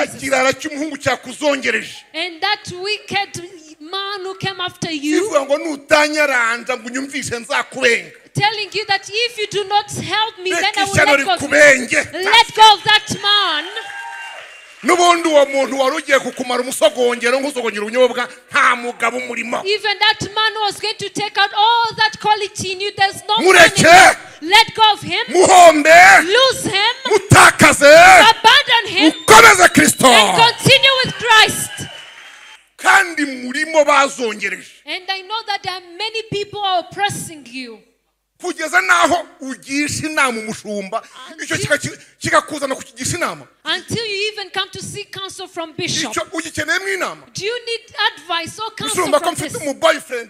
kirara cy'umuhungu cyakuzongereje. And that wicked man who came after you, Ivuga ngo nutanyaranja ngo unyumvishe nzakubenga. telling you that if you do not help me, then I will Let go of that man. Nubundi uwo muntu warugiye kukumara umusogongero nk'usogongera ubunyobwa nta mugabo umurimo. Even that man was going to take out all that quality in you. There's no Mureke. money. Let go of him. Muhombe. Lose him. Mutakaze. Abandon him. Ukomeze Kristo. And continue with Christ. Kandi murimo bazongereje. And I know that there are many people who are oppressing you. Kugeza naho ugisha inama umushumba icyo kikakuzana kukigisha inama. Until you even come to seek counsel from bishop. Icyo ugikeneyemo inama. Do you need advice or counsel Mushumba from ko this? mfite umu boyfriend.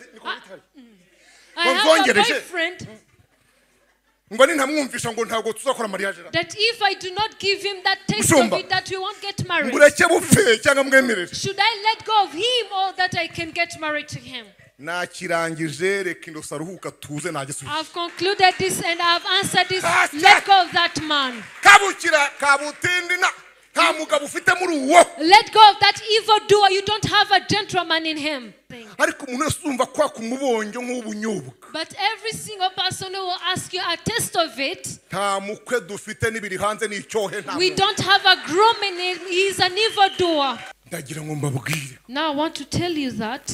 I have a boyfriend. Ngo nintamwumvisha ngo ntago tuzakora mariage. That if I do not give him that taste of it, that we won't get married. Mureke bupfe cyangwa mwemerere. Should I let go of him or that I can get married to him? Nakirangije reka ndo saruhuka tuze nagisubiza. I've concluded this and I've answered this. Let go of that man. Kabukira kabutindi na nta mugabo ufite muri uwo. Let go of that evil doer. You don't have a gentleman in him. Ariko umuntu usumva kwa kumubonye nk'ubunyobwa. But every single person who will ask you a taste of it. Nta mukwe dufite nibiri hanze n'icyohe nta. We don't have a groom in him. He's an evil doer. Ndagira ngo mbabwire. Now I want to tell you that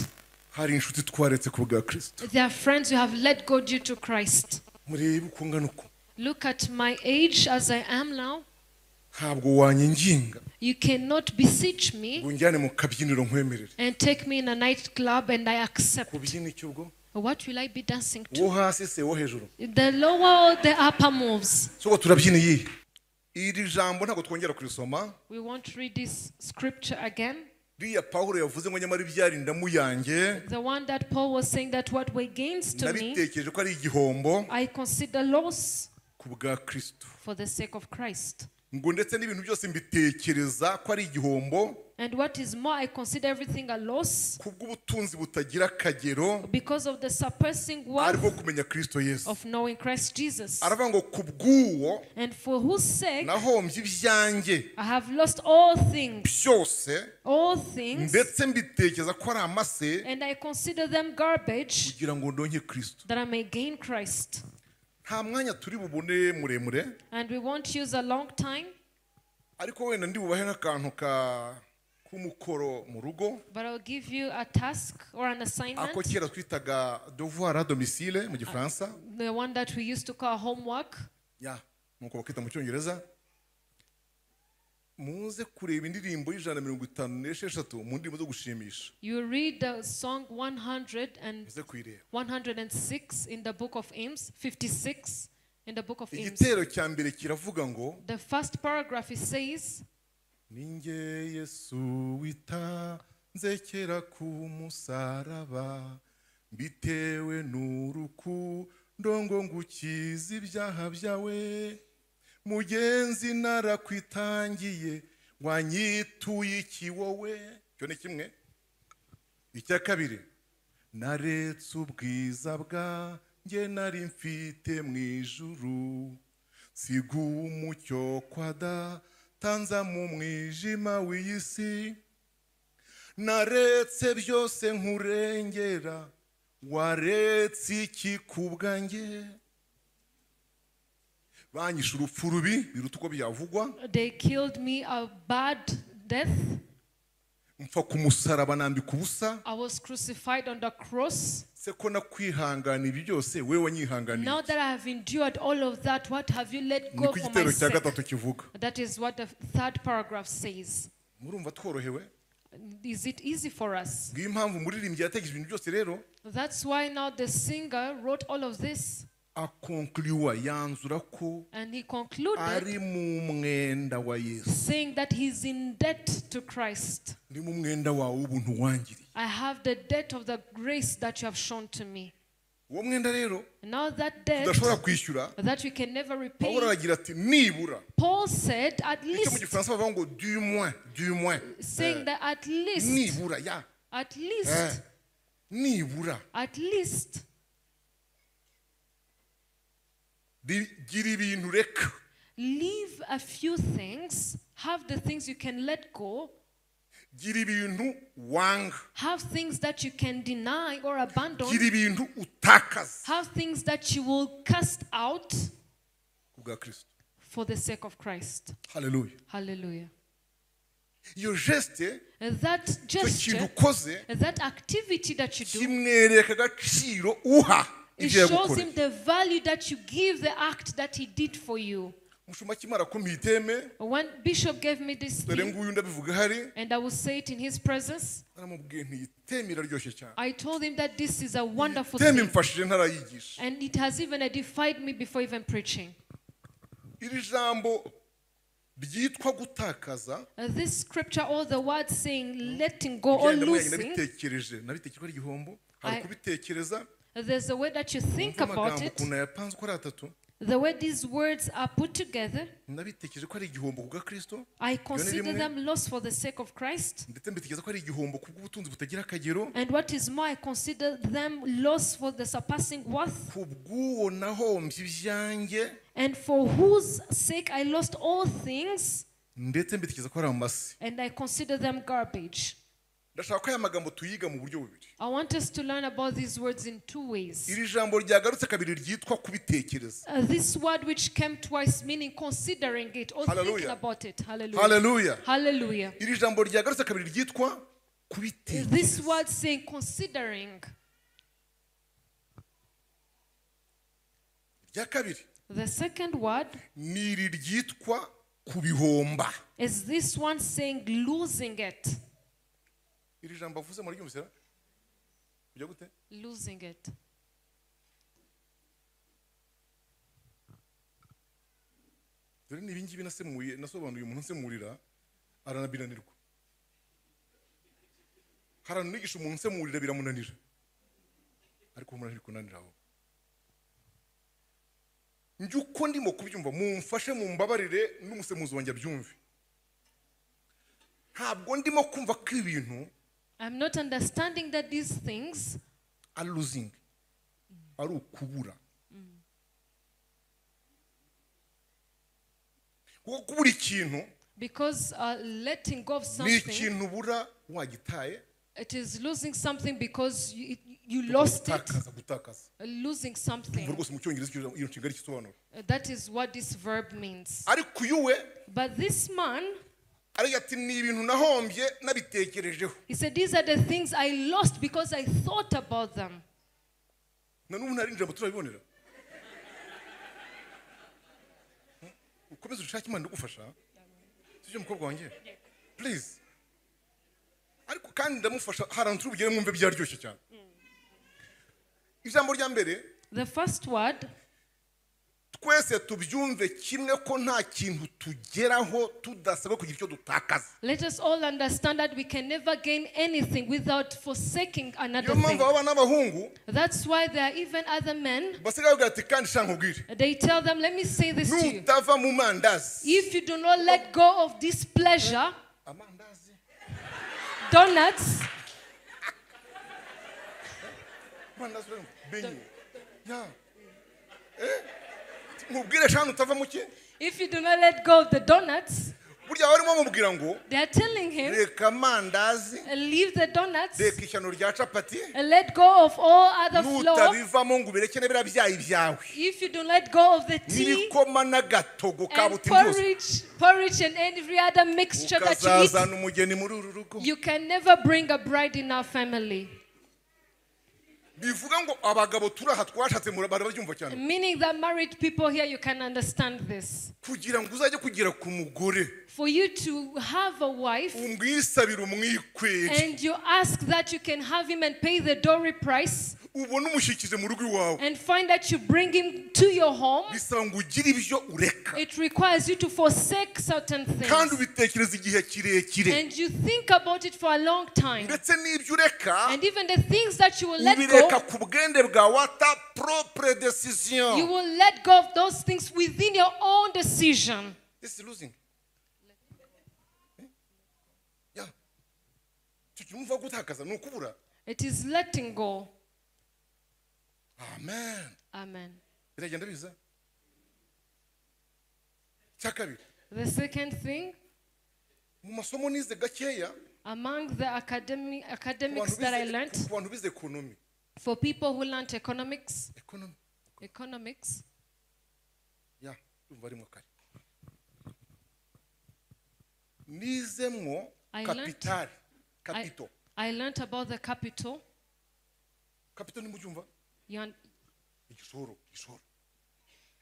hari inshuti twaretse ku bwa Kristo. there are friends who have let go due to Christ. Murebe uko ngana uko. Look at my age as I am now. Ntabwo wanyinginga. You cannot beseech me ngo njyane mu kabyiniro nkwemerere. and take me in a nightclub and I accept. Kubyina icyo ubwo? What will I be dancing to? Wo hasi se wo hejuru. The lower or the upper moves? So turabyina iyi. Iri jambo ntabwo twongera kurisoma. We won't read this scripture again. Riya Paulo yavuze ngo nyamara ibyarinda muyange. The one that Paul was saying that what were gains to me, nabitekereje ko ari igihombo. I consider loss ku bwa Kristo. for the sake of Christ. Ngo ndetse n'ibintu byose mbitekereza ko ari igihombo. And what is more, I consider everything a loss kubw'ubutunzi butagira akagero. because of the surpassing ariko worth kumenya Kristo Yesu. of knowing Christ Jesus. Aravuga ngo kubw'uwo And for whose sake nahombye ibyanjye I have lost all things, byose ndetse mbitekereza ko ari amase and I consider them garbage kugira ngo ndonke Kristo. that I may gain Christ. Nta mwanya turi bubone muremure. And we won't use a long time. Ariko wenda ndi bubahe n'akantu k'umukoro mu rugo. But I'll give you a task or an assignment. Ako kera twitaga devoir à domicile mu Gifaransa. The one that we used to call homework. Ya, nuko bakita mu Cyongereza. Muze kureba indirimbo y'156 mu ndimo zo gushimisha. You read the song 106 in the book of hymns, 56 in the book of hymns. Igitero cya mbere kiravuga ngo The first paragraph it says, Ninge Yesu witanze kera ku musaraba bitewe n'urukundo ngo ngukize ibyaha byawe mugenzi narakwitangiye wanyituye iki wowe. Cyo ni kimwe. Icya kabiri, naretse ubwiza bwanjye nari mfite mu ijuru siga umucyo kwa datanza mu mwijima w'isi naretse byose nkurengera waretse iki ku bwanjye. Banyishe urupfu rubi biruta uko byavugwa. they killed me a bad death. Mfa ku musaraba nambika ubusa. I was crucified on the cross. Se ko nakwihangana ibi byose wewe wanyihanganiye. Now that I have endured all of that, what have you let go for my igitero cya sake? gatatu kivuga. That is what the third paragraph says. Murumva tworohewe? Is it easy for us? Ngiyo impamvu umuririmbyi yategereje ibintu byose rero. That's why now the singer wrote all of this. Akonkluwa yanzura ko And he concluded ari mu mwenda wa Yesu. saying that he's in debt to Christ. Ndi mu mwenda wawe ubuntu wangiriye. I have the debt of the grace that you have shown to me. Uwo mwenda rero Now that debt tudashobora kwishyura. that we can never repay. Pawulo aragira ati nibura. Paul said at Icyo mu least, Gifaransa bavuga ngo du moins. saying that at least, Nibura ya. at least, Nibura. at least, Gira ibintu reka. leave a few things Have the things you can let go. gira ibintu wanga, Have things that you can deny or abandon. gira ibintu utakaza Have things that you will cast out kubwa Kristo. for the sake of Christ. Hallelujah. Hallelujah. Iyo geste, That icyo kintu gesture, ukoze that activity that you do, kimwereka agaciro uha it ibyo shows him yagukoreye. the value that you give the act that he did for you. Mushumba kimara kumpa iteme, When Bishop gave me this dore thing, nguyu ndabivuga hari, and I will say it in his presence, naramubwiye nti iteme iraryoshye cyane. I told him that this is a wonderful Iteme thing. imfashije ntarayigisha. And it has even edified me before even preaching. Iri jambo ryitwa gutakaza, This scripture, all the words saying letting go or ngenda muyagi losing, nabitekereje ko ari igihombo, hari kubitekereza, there's a way that you think umva about amagambo it. ukuntu yapanze uko ari atatu, The way these words are put together, nabitekereje ko ari igihombo kubwa Kristo, I consider them lost for the sake of Christ. ndetse mbitekereza ko ari igihombo kubw'ubutunzi butagira akagero, And what is more, I consider them lost for the surpassing worth, kubw'uwo nahombye ibyanjye, and for whose sake I lost all things, ndetse mbitekereza ko ari amase. and I consider them garbage. Ndashaka ko aya magambo tuyiga mu buryo bubiri. I want us to learn about these words in two ways. Iri jambo ryagarutse kabiri ryitwa kubitekereza. This word which came twice, meaning considering it or thinking Hallelujah. about it. Hallelujah. Hallelujah. Hallelujah. Iri jambo ryagarutse kabiri ryitwa This kubitekereza. word saying considering. Rya kabiri The second word ni iri ryitwa kubihomba. is this one saying losing it. Iri jambo avuze muri ryumvise kujya gute? Losing it. Dore ni ibingibi nasobanuye umuntu nsemurira aranabinanirwa. Haranigisha umuntu nsemurira biramunanira. Ariko umuntu ari kunaniraho. Njye uko ndimo kubyumva mumfashe mumbabarire n'umusemuzi wanjye abyumve. Ntabwo ndimo kumva ko ibintu I'm not understanding that these things are losing, ari ukubura. Kuko kubura ikintu because letting go of ni something, ikintu ubura wagitaye, it is losing something because you lost it. gutakaza. Losing something. Rwose mu cyongereza iyo nshinga risobanura. That is what this verb means. Ariko uyuwe But this man, ari ati ni ibintu nahombye nabitekerejeho. he said, these are the things I lost because I thought about them. Na n'ubu nari njambo turabibonera. Ukomeze ushake Imana igufasha. Sije mukobwa wanjye. Please. Ariko kandi ndamufasha harantu ubigere mwumve byaryoshye cyane. Ijambo rya mbere, The first word, twese tubyumve kimwe ko nta kintu tugeraho tudasaba kugira icyo dutakaza. let us all understand that we can never gain anything without forsaking another Yo mpamvu thing. abana n'abahungu That's why there are even other men, basigaye bavuga ati kandi sha nkubwire. they tell them, let me say this to you. Nutava mu mandazi. If you do not let go of this pleasure, Amandazi. donuts, Mandazi benye. Ya. Nkubwire sha nutava mu ki? if you do not let go of the donuts, Burya barimo bamubwira ngo they are telling him, reka mandazi, leave the donuts, reka ishyano rya capati, and let go of all other flour. nutabivamo ngo ubireke n'ibira byayi byawe. If you do not let go of the tea N'ibikoma n'agatogo ka and butindi byose. porridge and every other mixture that you eat, Ukazazana umugeni muri uru rugo. you can never bring a bride in our family. Bivuga ngo abagabo turaha twashatse barabyumva cyane. Meaning that married people here, you can understand this. Kugira ngo uzajye kugera ku mugore, For you to have a wife umwisabira umwikwere, and you ask that you can have him and pay the dowry price ubone umushyikize mu rugo iwawe. and find that you bring him to your home, Bisaba ngo ugire ibyo ureka. it requires you to forsake certain Kandi things. ubitekereza igihe kirekire. And you think about it for a long time. Ndetse n'ibyo ureka, And even the things that you will let ubireka go, ku bwende bwawe ta propre decision. you will let go of those things within your own decision. This is losing. Yeah. Tukimuva gutakaza ni ukubura. It is letting go. Amen. Amen. Biragenda biza. Cya kabiri. The second thing, mu masomo nize gakeya Among the academics that I learned, ku bantu bize economy for people who learned economics, ya umva rimwe kare nizemwo capital I learned about the capital. Ni mujumva igishoro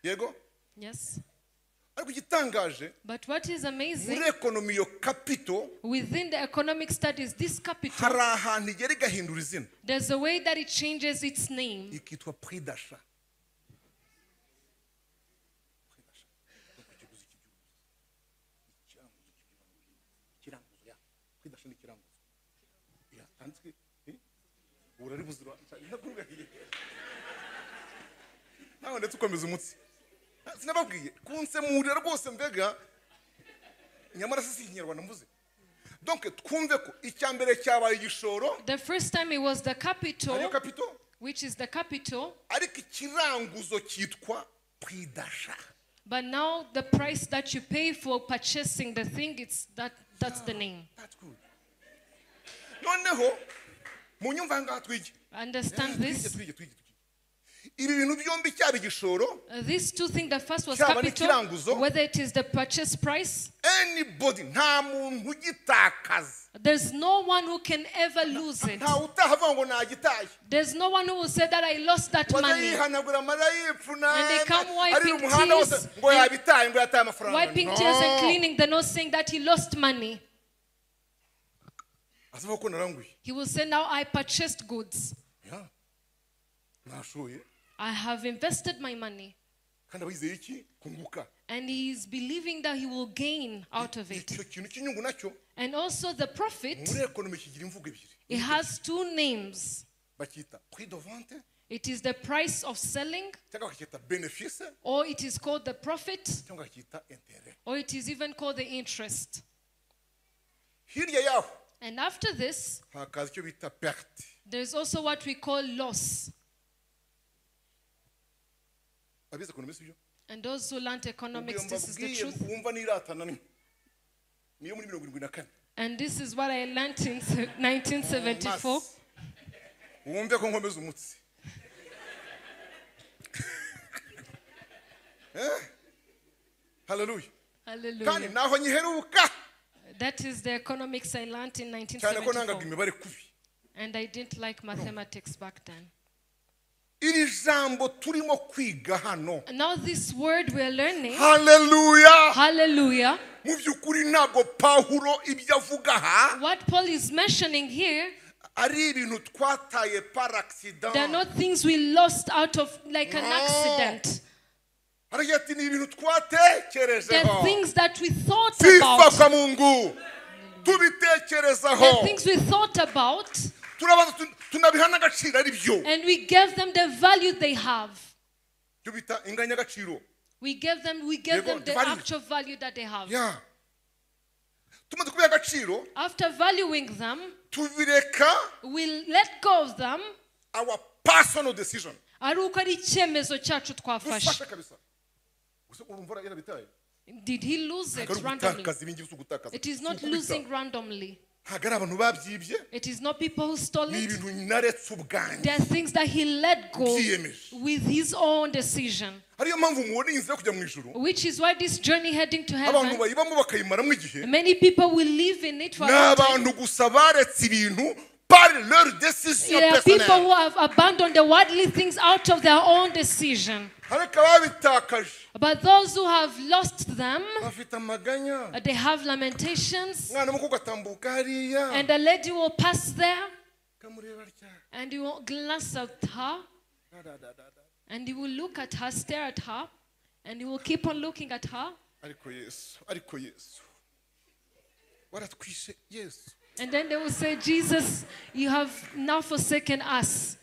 yego Yes. ariko gitangaje But what is amazing, muri economy yo capital within the economic studies, this capital, hari ahantu igera igahindura izina there's a way that it changes its name. ikitwa prix d'achat. nawe ndetse ukomeza umutsi sinababwiye kunsemurira rwose mbega nyamara si ikinyarwanda mvuze donc twumve ko icyambere cyabaye igishoro. The first time it was the capital, capital which is the capital, ariko ikiranguzo cyitwa prix d'achat. but now the price that you pay for purchasing the thing, that's the name. That's good. Noneho munyumva ngaha twige. Understand this? Ibi bintu byombi cyaba igishoro. These two things, the first was capital, whether it is the purchase price. Anybody, nta muntu ugitakaza. There's no one who can ever lose it. Nta utahavuga ngo nagitaye. There's no one who will say that I lost that money. And they come wiping tears, wiping tears and cleaning the nose, saying that he lost money. He will say, now I purchased goods. I have invested my money. And he is believing that he will gain out of it. And also the profit, it has two names. It is the price of selling, or it is called the profit, or it is even called the interest. And after this, there's also what we call loss. And those who learned economics, this is the truth. And this is what I learned in 1974. Hallelujah. Hallelujah. That is the economics I learned in 1974. And I didn't like mathematics back then. Now this word we are learning, hallelujah, hallelujah, what Paul is mentioning here, they are not things we lost out of like an accident. They are things that we thought about. They are things we thought about. And we gave them the value they have. We gave them the actual value that they have. After valuing them, we let go of them. Our personal decision. Did he lose it randomly? It is not losing randomly. It is not people who stole it. There are things that he let go with his own decision. Which is why this journey heading to heaven, many people will live in it for a long time. There are people who have abandoned the worldly things out of their own decision. But those who have lost them, they have lamentations. And the lady will pass there, and he will glance at her, and he will look at her, stare at her, and he will keep on looking at her. And then they will say, Jesus, you have now forsaken us.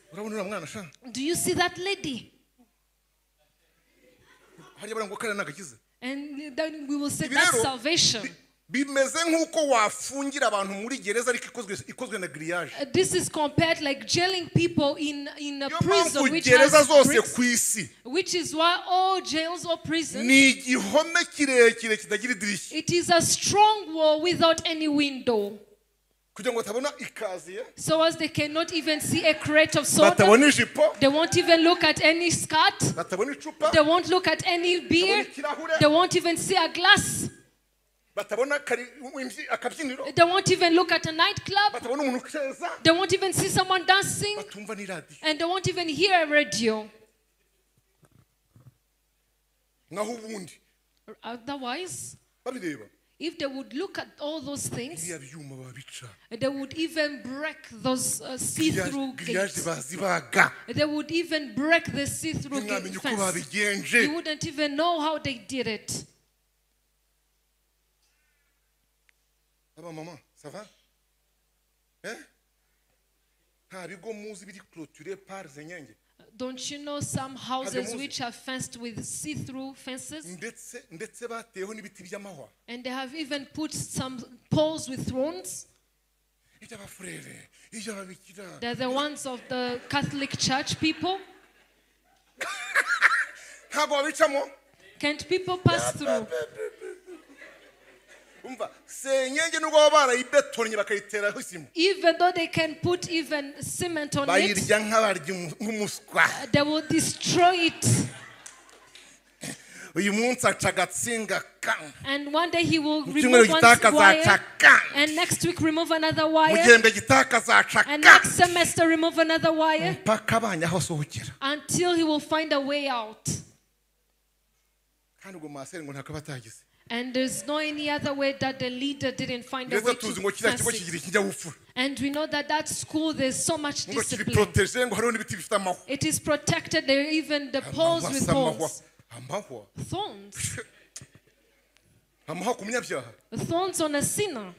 Do you see that lady? And then we will say, that's salvation. This is compared like jailing people in a prison which has bricks, which is why all jails or prisons, it is a strong wall without any window. So as they cannot even see a crate of soda, they won't even look at any skirt, they won't look at any beer, they won't even see a glass, they won't even look at a nightclub, they won't even see someone dancing, and they won't even hear a radio. Otherwise, if they would look at all those things, they would even break those see-through gates. They would even break the see-through gate fence. You wouldn't even know how they did it. Maman, ça va? Don't you know some houses which are fenced with see-through fences? And they have even put some poles with thrones. They're the ones of the Catholic Church people. Can't people pass through? Even though they can put even cement on it, they will destroy it. And one day he will remove one wire, and next week remove another wire, and next semester remove another wire, until he will find a way out. And there's no any other way that the leader didn't find a way to fix it. And we know that that school, there's so much discipline. It is protected. There are even the poles with thorns. Thorns. Thorns on a sinner.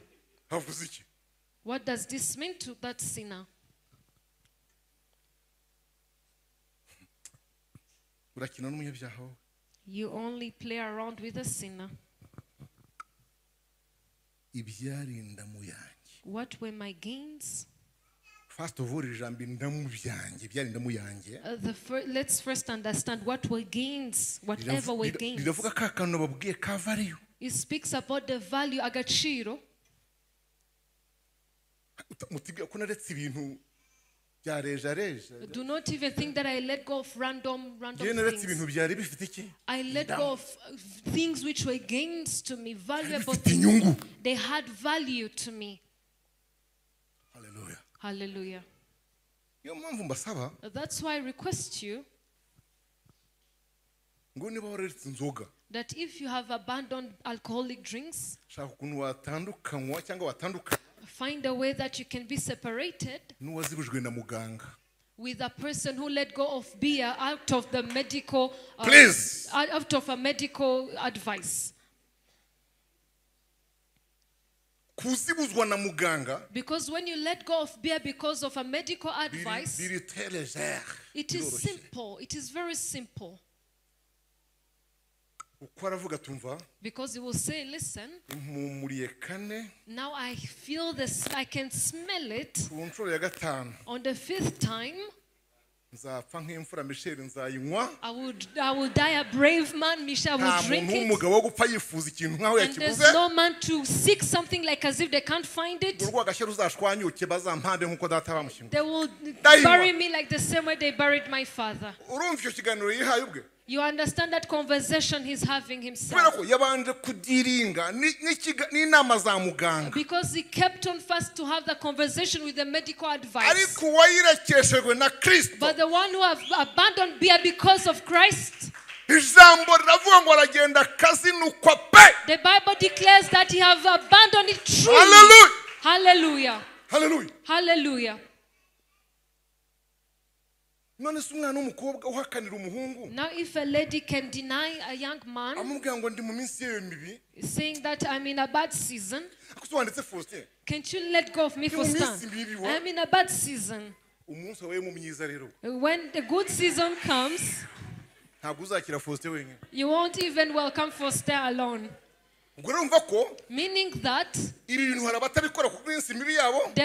What does this mean to that sinner? You only play around with a sinner. What were my gains? First of all, let's first understand what were gains, whatever were gains. It speaks about the value, agaciro. Do not even think that I let go of random things. I let go of things which were gains to me, valuable things. They had value to me. Hallelujah. Hallelujah. That's why I request you that if you have abandoned alcoholic drinks, find a way that you can be separated with a person who let go of beer out of the medical, out of a medical advice. Because when you let go of beer because of a medical advice, it is simple. It is very simple. Because he will say, listen, now I feel this, I can smell it. On the 5th time, I will die a brave man. Michelle will drink it. And there's no man to seek something like as if they can't find it. They will bury me like the same way they buried my father. You understand that conversation he's having himself? Because he kept on first to have the conversation with the medical advice. But the one who have abandoned beer because of Christ, the Bible declares that he have abandoned it truly. Hallelujah. Hallelujah. Hallelujah. Now if a lady can deny a young man saying that I'm in a bad season, can't you let go of me for stand? I'm in a bad season. When the good season comes, you won't even welcome Foster alone. Meaning that there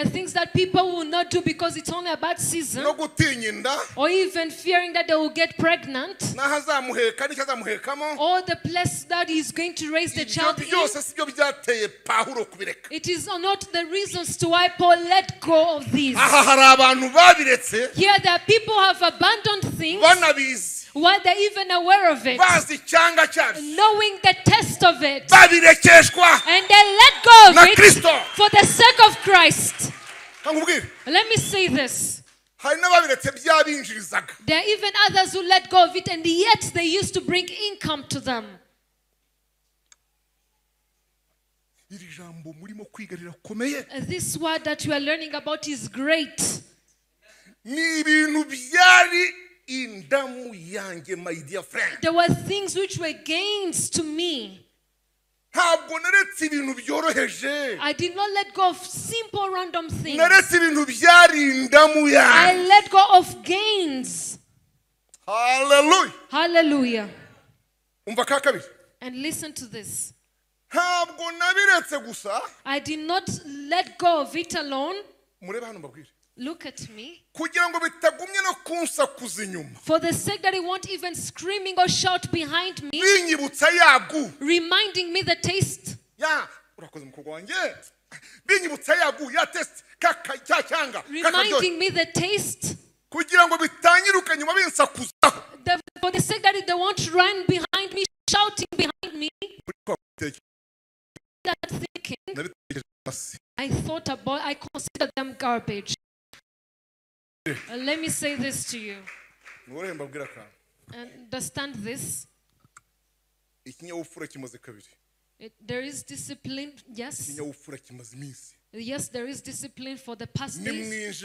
are things that people will not do because it's only a bad season, or even fearing that they will get pregnant, or the place that he's going to raise the child in. It is not the reasons to why Paul let go of these. Here there are people who have abandoned things while they're even aware of it, knowing the test of it, and they let go of it for the sake of Christ. Let me say this. There are even others who let go of it, and yet they used to bring income to them. This word that you are learning about is great. There were things which were gains to me. I did not let go of simple random things. I let go of gains. Hallelujah. Hallelujah. And listen to this. I did not let go of it alone. Look at me. For the sake that it won't even screaming or shout behind me, reminding me the taste. Reminding me the taste. For the sake that they won't run behind me, shouting behind me. That thinking, I consider them garbage. Let me say this to you. Understand this. There is discipline, yes. Yes, there is discipline for the past days.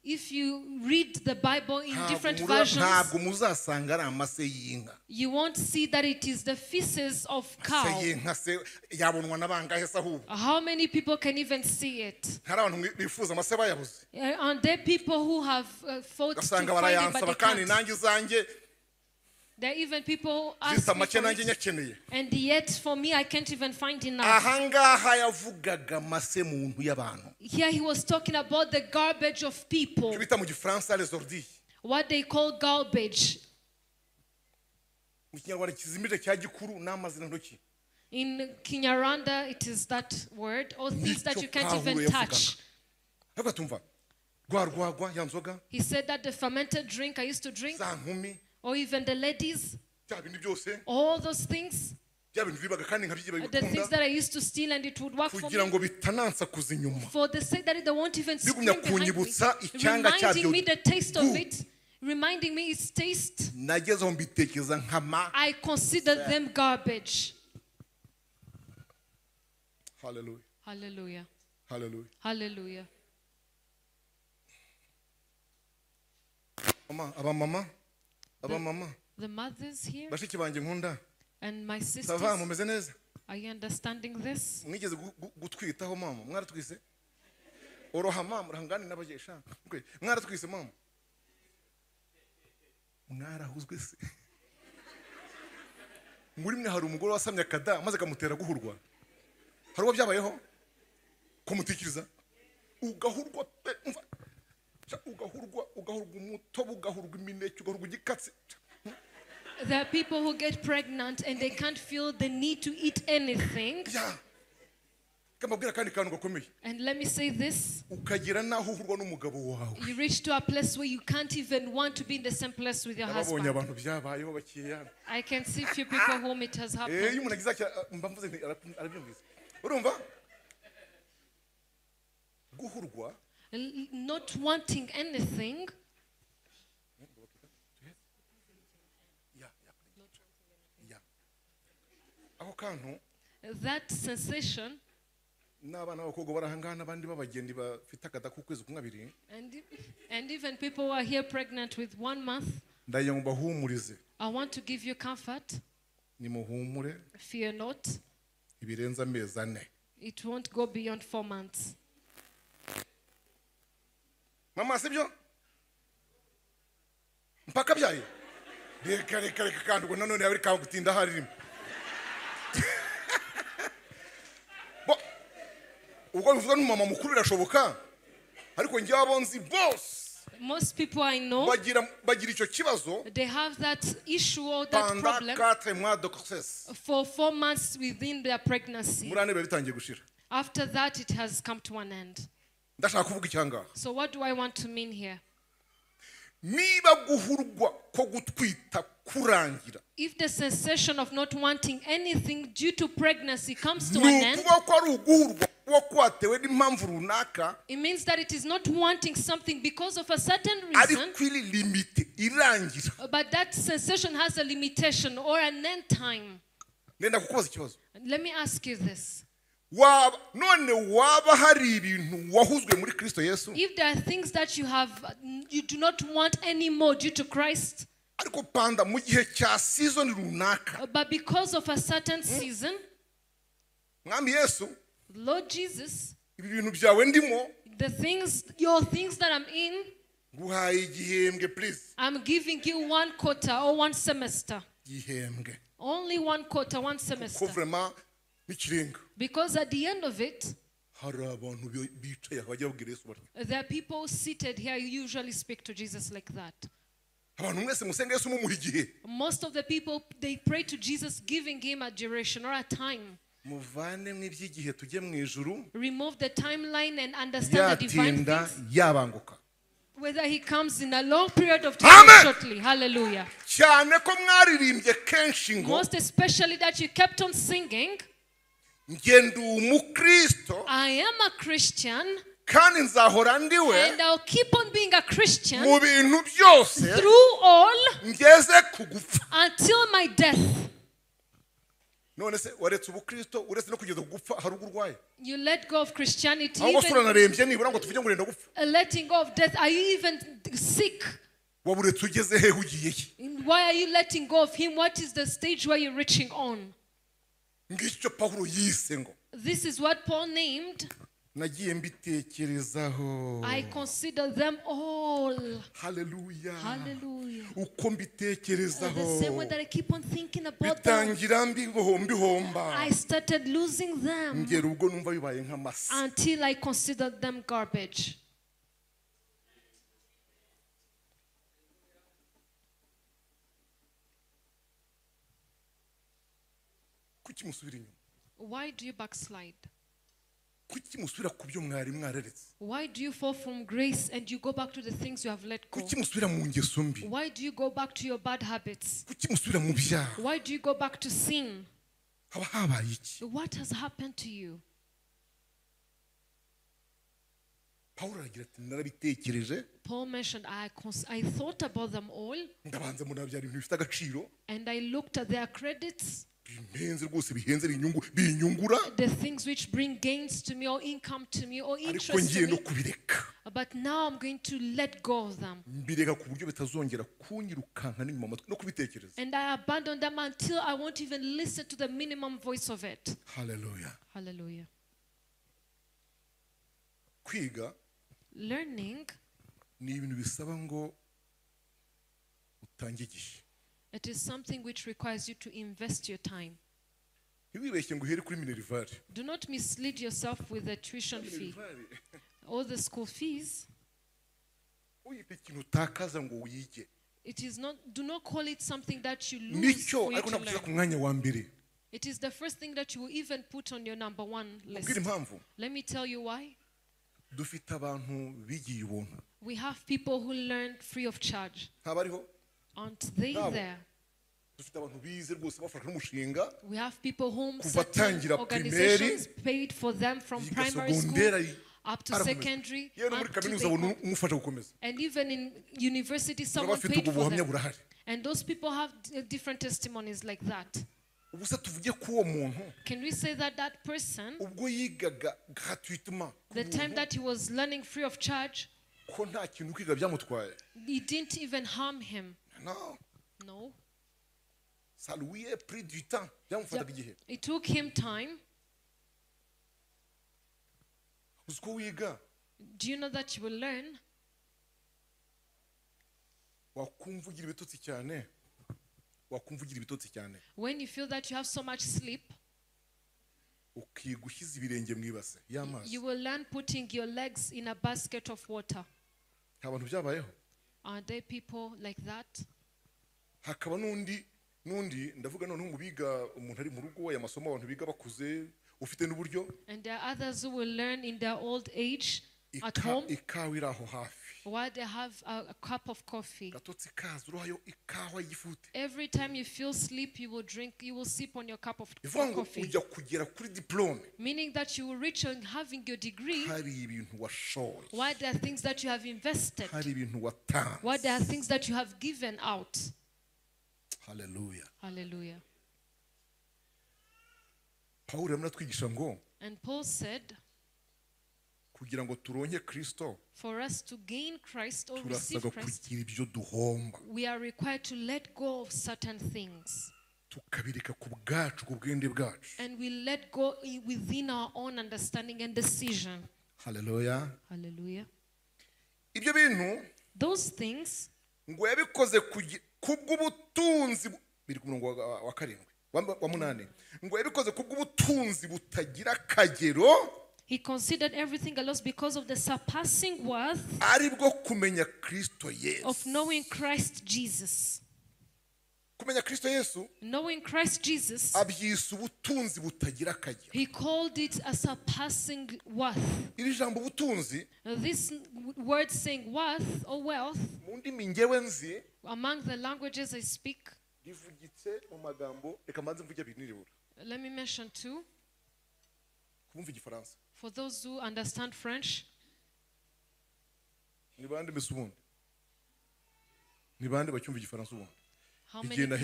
If you read the Bible in different versions, you won't see that it is the feces of cow. How many people can even see it? Are there people who have fought to find it but they can't? There are even people who ask me for it, and yet for me I can't even find enough. Here he was talking about the garbage of people. What they call garbage. In Kinyarwanda it is that word, or things that you can't even touch. He said that the fermented drink I used to drink, or even the ladies, all those things, the things that I used to steal and it would work for me, for the sake that they won't even scream behind me, reminding me the taste of it, reminding me its taste, I consider them garbage. Hallelujah. Hallelujah. Hallelujah. Hallelujah. The mothers here and my sisters, are you understanding this? There are people who get pregnant and they can't feel the need to eat anything. And let me say this. You reach to a place where you can't even want to be in the same place with your husband. I can see few people whom it has happened. Not wanting anything. That sensation. And even people who are here pregnant with 1 month. I want to give you comfort. Fear not. It won't go beyond 4 months. Mama, sibyo? Mpaka byaye. Reka kantu none yabiri kagutinda harimo. ubwo bivuga n'umama mukuru birashoboka ariko njye abonzi boss most people I know bagira icyo kibazo they have that issue or that problem for 4 months within their pregnancy. Murane bitangiye gushira. After that it has come to an end. Ndashaka kuvuga icyanga. So what do I want to mean here? Niba guhurwa ko gutwita kurangira, if the cessation of not wanting anything due to pregnancy comes to an end, it means that it is not wanting something because of a certain reason, but that cessation has a limitation or an end time. Let me ask you this. If there are things that you do not want anymore due to Christ, but because of a certain season, Lord Jesus, your things that I'm in, I'm giving you 1 quarter or 1 semester. Only 1 quarter, 1 semester. Because at the end of it, there are people seated here who usually speak to Jesus like that. Most of the people, they pray to Jesus, giving him a duration or a time. Remove the timeline and understand the divine things. Whether he comes in a long period of time or shortly. Hallelujah. Most especially that you kept on singing, I am a Christian, and I'll keep on being a Christian through all until my death. You let go of Christianity, letting go of death. Are you even sick? Why are you letting go of him? What is the stage where you're reaching on? This is what Paul named. I consider them all. Hallelujah. Hallelujah. The same way that I keep on thinking about them, I started losing them until I considered them garbage. Why do you backslide? Why do you fall from grace and you go back to the things you have let go? Why do you go back to your bad habits? Why do you go back to sin? What has happened to you? Paul mentioned, I thought about them all, and I looked at their credits, the things which bring gains to me or income to me or interest to me, but now I'm going to let go of them, and I abandon them until I won't even listen to the minimum voice of it. Hallelujah. Hallelujah. Learning, it is something which requires you to invest your time. Do not mislead yourself with the tuition fee or the school fees. It is not, do not call it something that you lose for you to learn. It is the first thing that you will even put on your number 1 list. Let me tell you why. We have people who learn free of charge. Aren't they there? We have people whom certain organizations paid for them from primary school up to secondary, and even in university someone paid for them. And those people have different testimonies like that. Can we say that that person, the time that he was learning free of charge, it didn't even harm him? No. It took him time. Do you know that you will learn? When you feel that you have so much sleep, You will learn putting your legs in a basket of water. Are there people like that? And there are others who will learn in their old age at home, while they have a cup of coffee. Every time you feel sleep, you will sip on your cup of coffee. Meaning that you will reach on having your degree, while there are things that you have invested, while there are things that you have given out. Hallelujah. Hallelujah. And Paul said, for us to gain Christ or receive Christ, we are required to let go of certain things. And we let go within our own understanding and decision. Hallelujah. Hallelujah. Those things, he considered everything a loss because of the surpassing worth of knowing Christ Jesus. Knowing Christ Jesus, he called it a surpassing worth. This word saying worth or wealth, among the languages I speak, let me mention two. For those who understand French, how many people?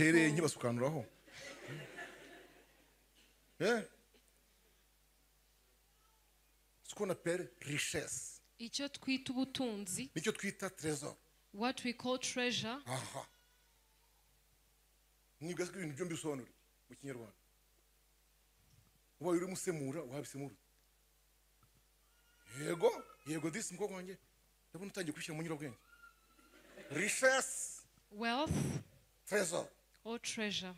What we call treasure. Richesse, wealth, trésor, or treasure.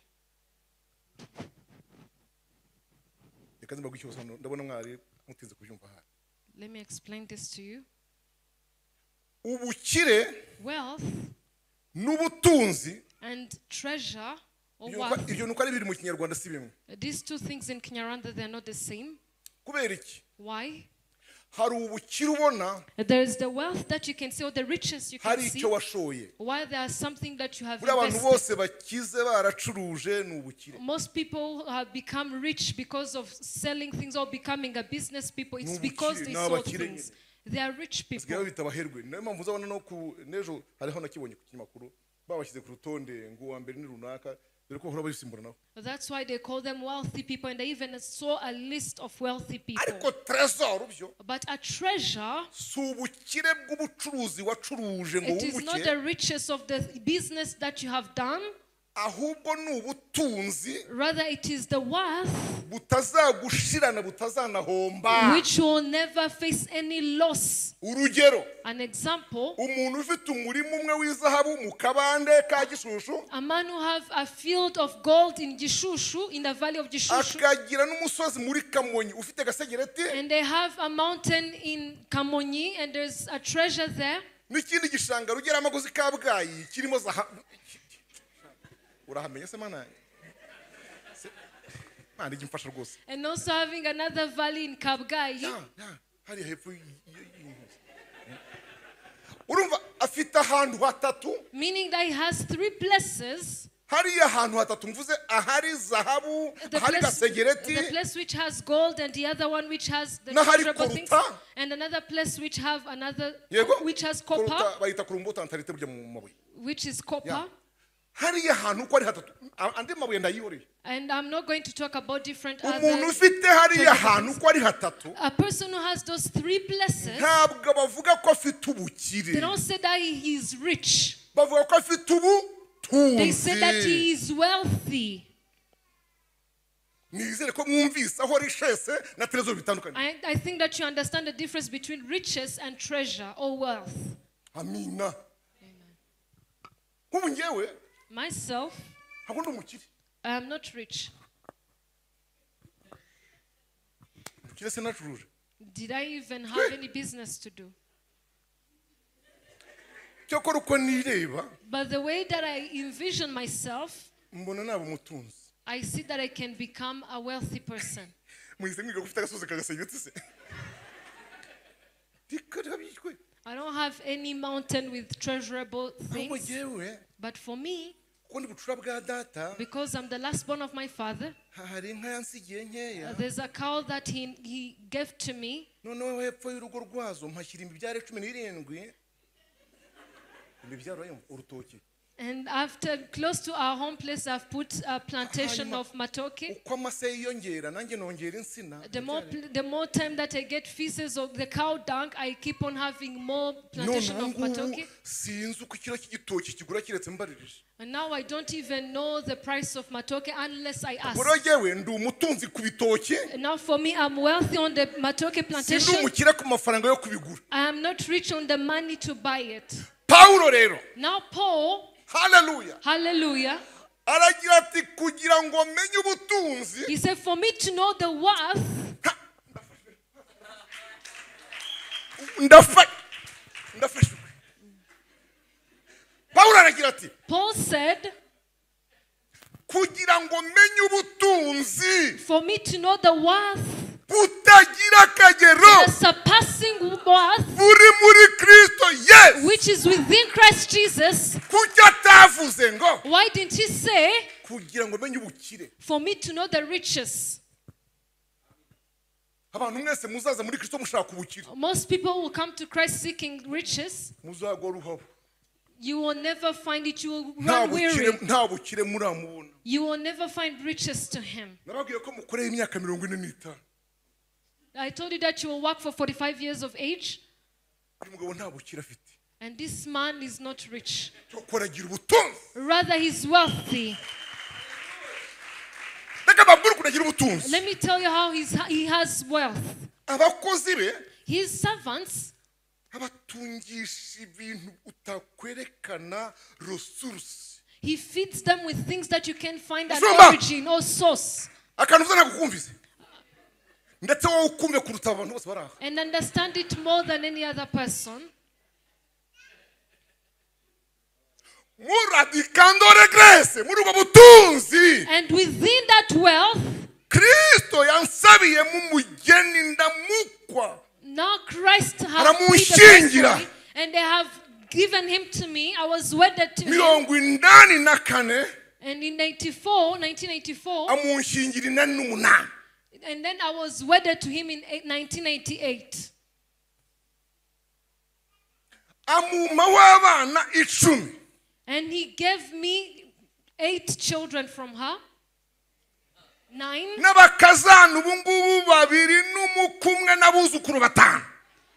Let me explain this to you. Wealth and treasure or wealth, these two things in Kinyarwanda, they are not the same. Why? There is the wealth that you can see, or the riches you can see, while there is something that you have invested. Most people have become rich because of selling things or becoming a business people. It's because they sold things. They are rich people. That's why they call them wealthy people, and they even saw a list of wealthy people. But a treasure, it is not the riches of the business that you have done. Rather, it is the worth which will never face any loss. An example, a man who has a field of gold in Gishushu, in the valley of Gishushu, and they have a mountain in Kamonyi, and there's a treasure there. And also having another valley in Kabgayi. Meaning that he has three places. The place which has gold, and the other one which has the treasurable things, and another place which have another, which has copper, which is copper. And I'm not going to talk about different other. A person who has those three places, they don't say that he is rich. They say that he is wealthy. I think that you understand the difference between riches and treasure or wealth. Amen. Myself, I am not rich. Did I even have any business to do? But the way that I envision myself, I see that I can become a wealthy person. I don't have any mountain with treasurable things. But for me, because I'm the last born of my father, there's a cow that he gave to me. And after close to our home place, I've put a plantation of matoke. The more time that I get feces of the cow dung, I keep on having more plantation of matoke. And now I don't even know the price of matoke unless I ask. And now for me, I'm wealthy on the matoke plantation. I am not rich on the money to buy it. Now Paul, hallelujah, he said, for me to know the worth, Paul said, for me to know the worth, the surpassing worth which is within Christ Jesus. Why didn't he say, for me to know the riches? Most people will come to Christ seeking riches. You will never find it. You will run weary. You will never find riches to him. I told you that you will work for 45 years of age. And this man is not rich. Rather, he's wealthy. Let me tell you how he has wealth. His servants, he feeds them with things that you can't find an origin or source. And understand it more than any other person. And within that wealth, now Christ has paid and they have given him to me. I was wedded to him. And in 1984, and then I was wedded to him in 1988. And he gave me 8 children from her. 9.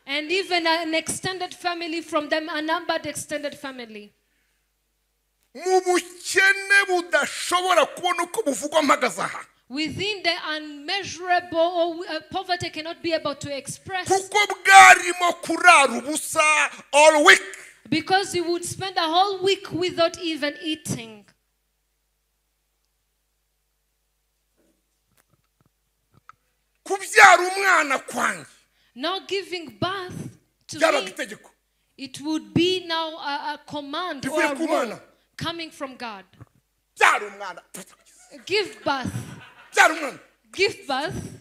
And even an extended family from them, a numbered extended family. Within the unmeasurable poverty cannot be able to express. Because you would spend a whole week without even eating. Now giving birth to me, it would be now a command or a rule coming from God. Give birth. Give birth.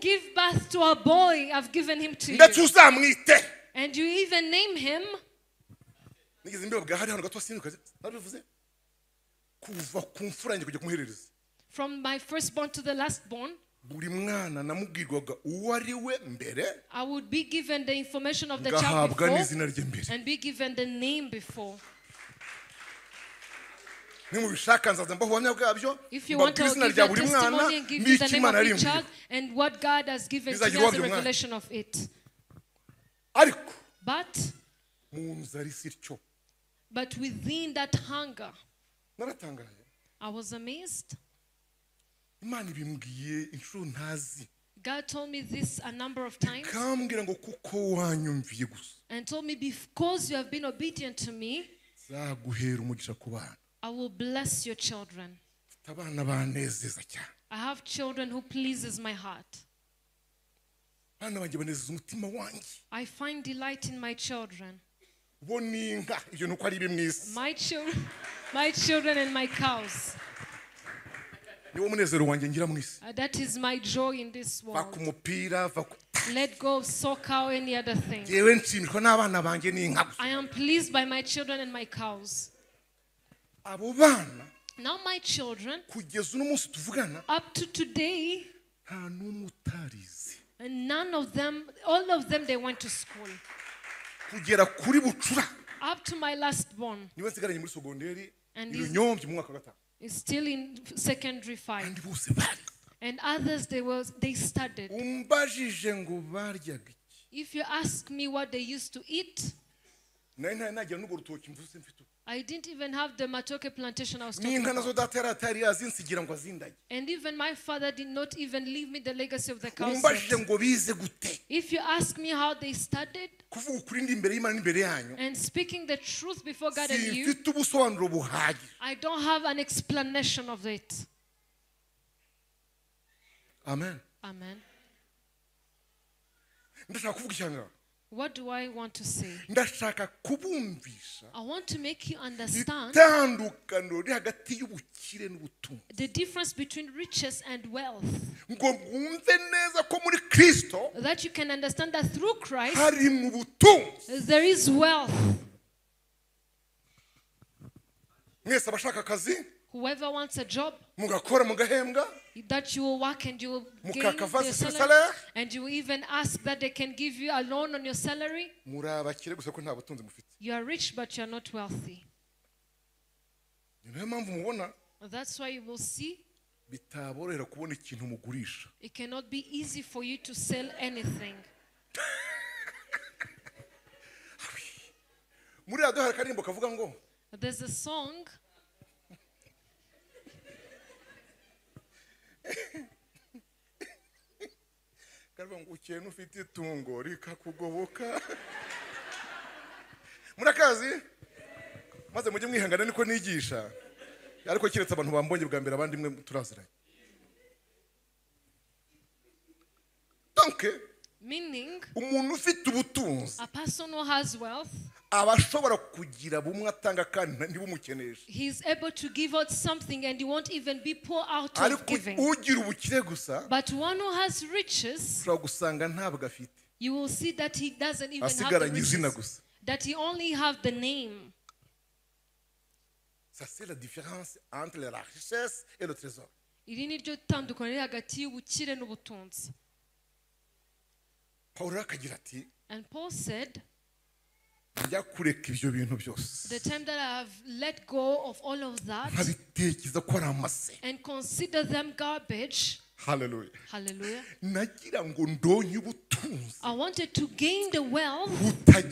Give birth to a boy. I've given him to you. And you even name him. From my firstborn to the lastborn, I would be given the information of the child before and be given the name before. If you want to give a testimony and give you the name of each child and what God has given to you as a revelation of it. But within that hunger, I was amazed. God told me this a number of times and told me, because you have been obedient to me, I will bless your children. I have children who pleases my heart. I find delight in my children. My children and my cows. That is my joy in this world. Let go of soccer or any other thing. I am pleased by my children and my cows. Now my children, up to today, and none of them, all of them, they went to school. Up to my last born. And is still in secondary 5. And others, they studied. If you ask me what they used to eat, I didn't even have the matoke plantation I was talking about. And even my father did not even leave me the legacy of the cows. If you ask me how they studied, and speaking the truth before God and you, I don't have an explanation of it. Amen. Amen. What do I want to say? I want to make you understand the difference between riches and wealth. That you can understand that through Christ there is wealth. Whoever wants a job, that you will work and you will gain your salary, and you will even ask that they can give you a loan on your salary. You are rich, but you are not wealthy. That's why you will see it cannot be easy for you to sell anything. There's a song. Murakazi maze mujye mwihangana niko nigisha ariko kiretse abantu bambonye bwa mbere abandi mwe turaziranye. Donc meaning umuntu ufite ubutunzi, a person who has wealth, abashobora kugira bumwe atanga kandi ntibumukeneshe. He is able to give out something and he won't even be poor out of giving. Ugira ubukire gusa, but one who has riches, gusanga ntabwo afite. You will see that he doesn't even have the riches, that he only have the name. Ça c'est la différence entre la richesse et le trésor. Iri ni ryo tandukaniro hagati y'ubukire n'ubutunzi. Paulo akagira ati, and Paul said, the time that I have let go of all of that and consider them garbage. Hallelujah. Hallelujah. I wanted to gain the wealth, the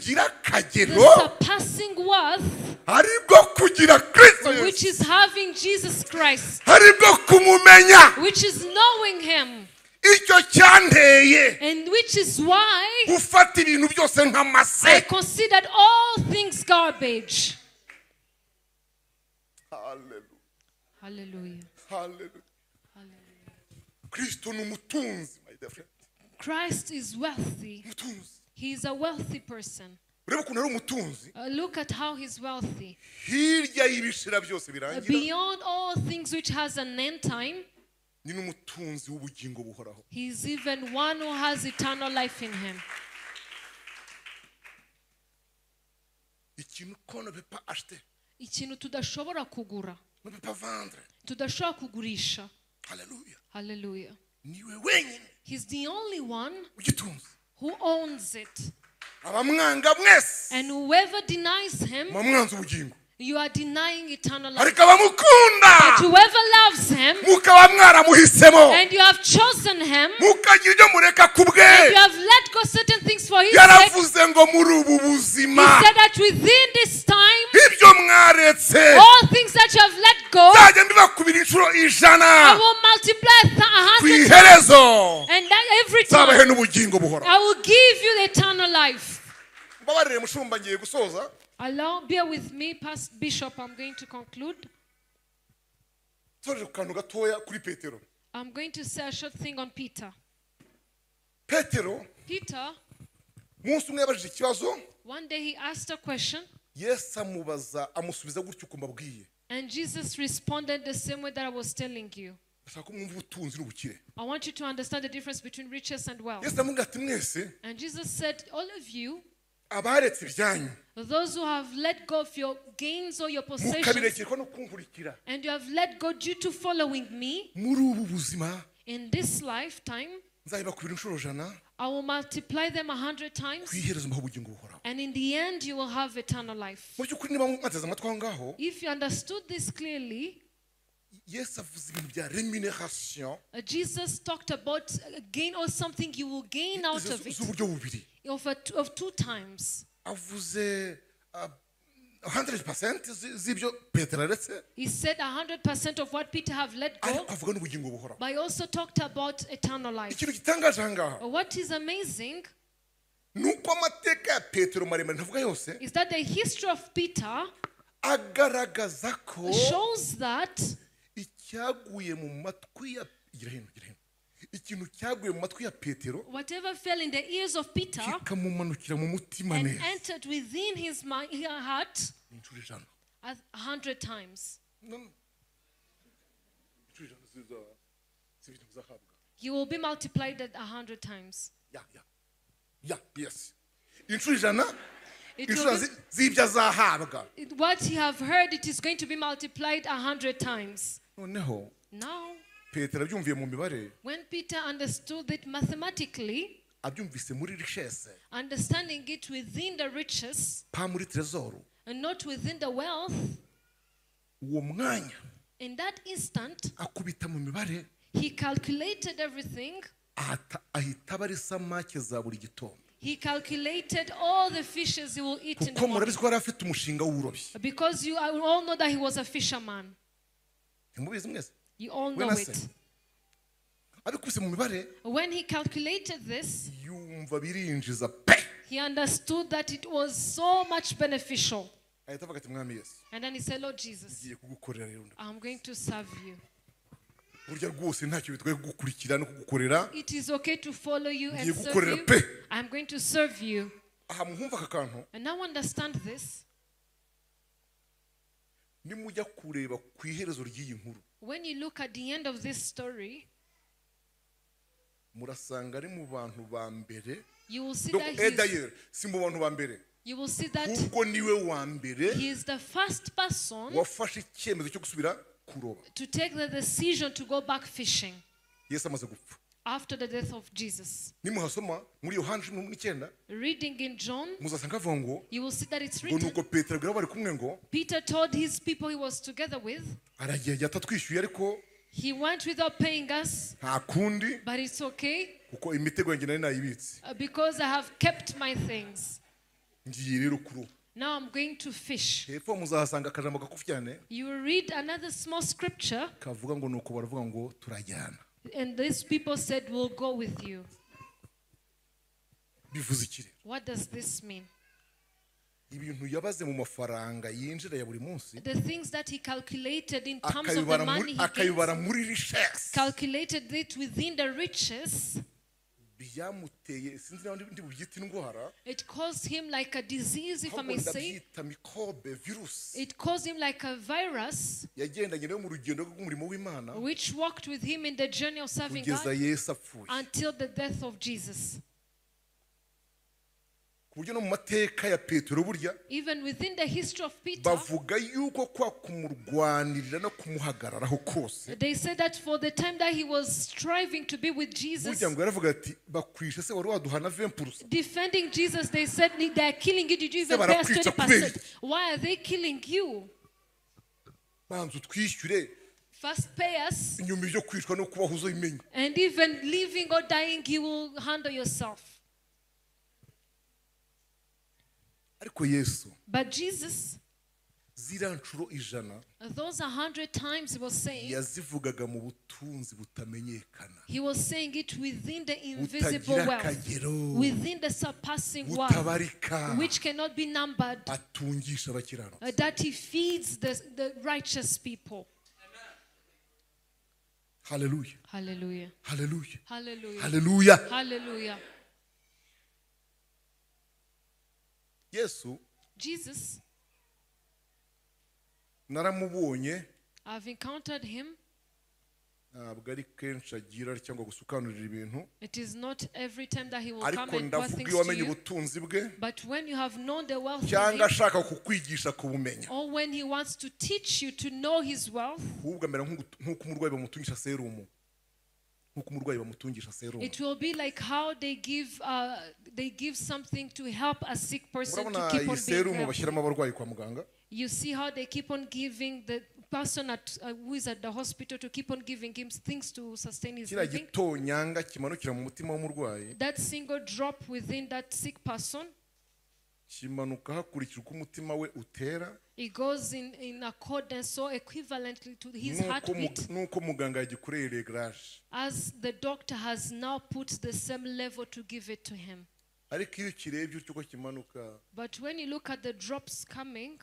surpassing worth, which is having Jesus Christ, which is knowing Him. And which is why I considered all things garbage. Hallelujah. Hallelujah. Hallelujah. Christ is wealthy. He is a wealthy person. Look at how he's wealthy. Beyond all things which has an end time, he is even one who has eternal life in him. Ikintu tudashobora kugura, tudashobora kugurisha. Hallelujah. Hallelujah. He's the only one who owns it. And whoever denies him, you are denying eternal life. But whoever loves him, and you have chosen him, and you have let go certain things for his sake, he said that within this time, all things that you have let go, I will multiply 100 times, and that every time I will give you the eternal life. Bear with me, Pastor Bishop, I'm going to conclude. I'm going to say a short thing on Peter. Peter, one day he asked a question, and Jesus responded the same way that I was telling you. I want you to understand the difference between riches and wealth. And Jesus said, all of you, those who have let go of your gains or your possessions, and you have let go due to following me, in this lifetime, I will multiply them 100 times, and in the end you will have eternal life. If you understood this clearly, Jesus talked about gain or something you will gain out of it of 2 times. 100%. He said 100% of what Peter have let go, but he also talked about eternal life. What is amazing is that the history of Peter shows that whatever fell in the ears of Peter and entered within his heart 100 times. You will be multiplied at 100 times. Yes. What you have heard, it is going to be multiplied 100 times. Now, when Peter understood it mathematically, understanding it within the riches and not within the wealth, in that instant, he calculated everything. He calculated all the fishes he will eat in the morning. Because you all know that he was a fisherman. You all know it. When he calculated this, he understood that it was so much beneficial. And then he said, Lord Jesus, I'm going to serve you. It is okay to follow you and serve you. I'm going to serve you. And now understand this. When you look at the end of this story, you will see that he is the first person to take the decision to go back fishing after the death of Jesus. Reading in John, you will see that it's written, Peter told his people he was together with, he went without paying us, but it's okay, because I have kept my things. Now I'm going to fish. You will read another small scripture, and these people said, we'll go with you. What does this mean? The things that he calculated in terms of the money he gets, calculated it within the riches. It caused him like a disease, if I may say. It caused him like a virus, which walked with him in the journey of serving God until the death of Jesus. Even within the history of Peter, they said that for the time that he was striving to be with Jesus, defending Jesus, they said, they are killing you. Did you even pay us 20%? Why are they killing you? First pay us, and even living or dying, you will handle yourself. But Jesus, those 100 times he was saying, he was saying it within the invisible wealth, within the surpassing wealth, which cannot be numbered, that he feeds the righteous people. Hallelujah. Hallelujah. Hallelujah. Hallelujah. Hallelujah. Hallelujah. Jesus, naramubonye, I've encountered him. It is not every time that he will come and pour things to you. But when you have known the wealth of him, or when he wants to teach you to know his wealth, it will be like how they give something to help a sick person to keep on being healthy. You see how they keep on giving the person who is at the hospital to keep on giving him things to sustain his living. That single drop within that sick person, it goes in accordance, so equivalently to his heartbeat, as the doctor has now put the same level to give it to him. But when you look at the drops coming,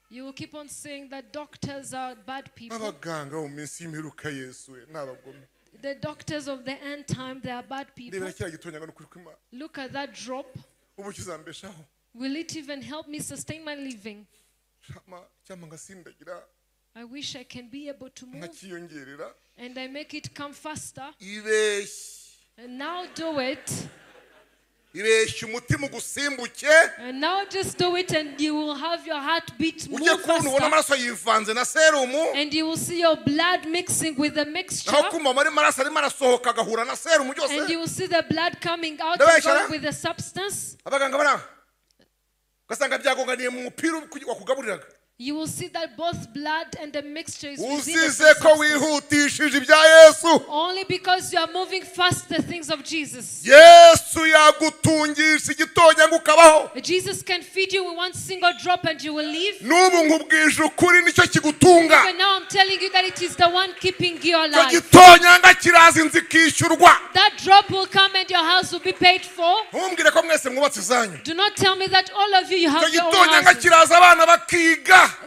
you will keep on saying that doctors are bad people. The doctors of the end time, they are bad people. Look at that drop. Will it even help me sustain my living? I wish I can be able to move. And I make it come faster. And now do it. And now just do it, and you will have your heartbeat move faster. And you will see your blood mixing with the mixture. And you will see the blood coming out and going with the substance. You will see that both blood and the mixture is within the substance. Only because you are moving fast the things of Jesus. Jesus can feed you with one single drop and you will live. Even now I'm telling you that it is the one keeping your life. That drop will come and your house will be paid for. Do not tell me that all of you have your own houses.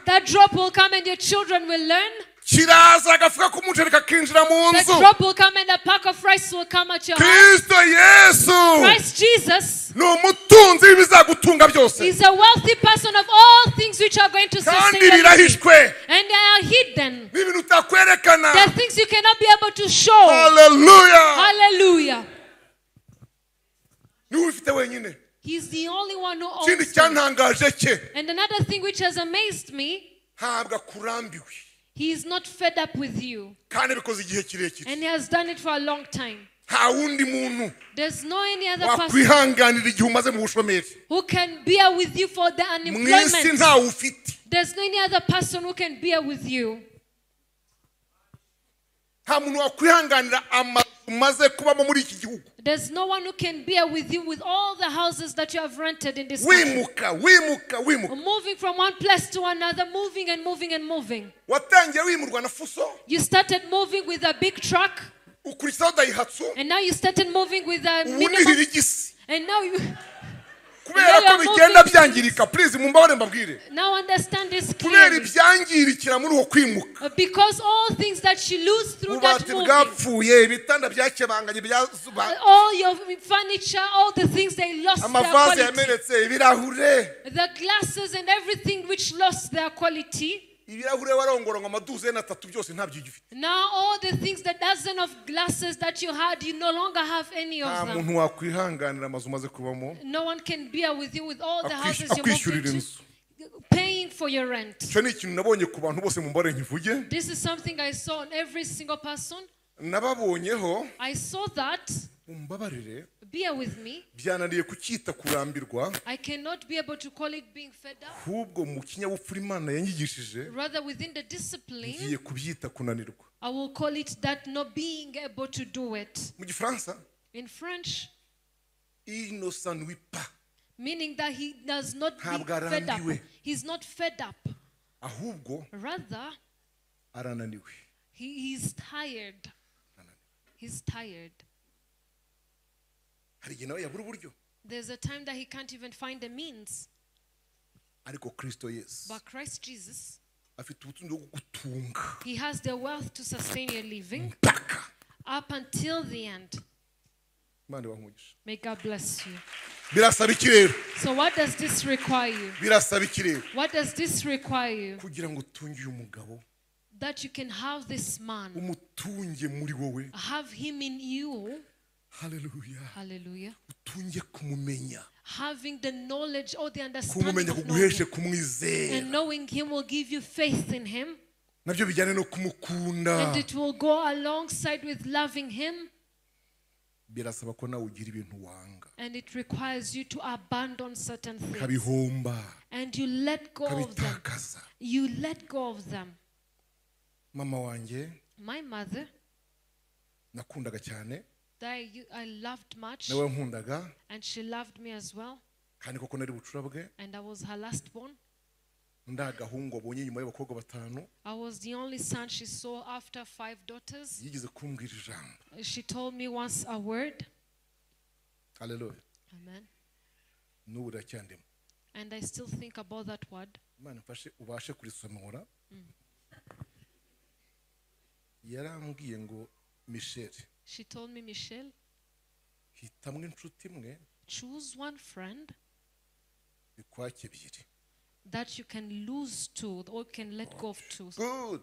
That drop will come and your children will learn. That drop will come and a pack of rice will come at your house. Christ Jesus is a wealthy person of all things which are going to sustain your living. And they are hidden. There are things you cannot be able to show. Hallelujah. Hallelujah. He's the only one who owns it. And another thing which has amazed me, he is not fed up with you. And he has done it for a long time. There's no any other person who can bear with you for the unemployment. There's no any other person who can bear with you. There's no one who can bear with you with all the houses that you have rented in this country. Moving from one place to another, moving and moving and moving. You started moving with a big truck. And now you started moving with a minimum. And now you... Now understand this clearly. Because all things that you lose through that moving, all your furniture, all the things they lost their quality, the glasses and everything which lost their quality. Now all the things, the dozen of glasses that you had, you no longer have any of them. No one can bear with you with all the houses you moved into, paying for your rent. This is something I saw on every single person. I saw that. Bear with me. I cannot be able to call it being fed up. Rather, within the discipline, I will call it that not being able to do it. In French, meaning that he does not be fed up. He's not fed up. Rather, he is tired. He's tired. There's a time that he can't even find the means. But Christ Jesus He has the wealth to sustain your living up until the end. May God bless you. So what does this require you? What does this require you? That you can have this man. Have him in you. Hallelujah. Hallelujah. Hallelujah. Having the knowledge or the understanding of knowledge. And knowing him will give you faith in him. And it will go alongside with loving him. And it requires you to abandon certain things. And you let go of them. You let go of them. My mother, that I loved much, and she loved me as well. And I was her last born. I was the only son she saw after 5 daughters. She told me once a word. Hallelujah. Amen. And I still think about that word. She told me, Michelle, choose one friend that you can lose two or can let go of two. Good.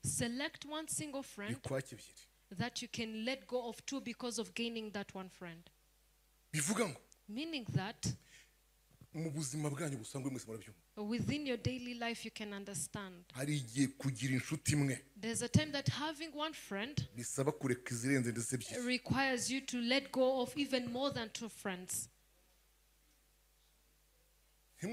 Select one single friend that you can let go of two because of gaining that one friend. Meaning that within your daily life you can understand. There's a time that having one friend requires you to let go of even more than 2 friends. Do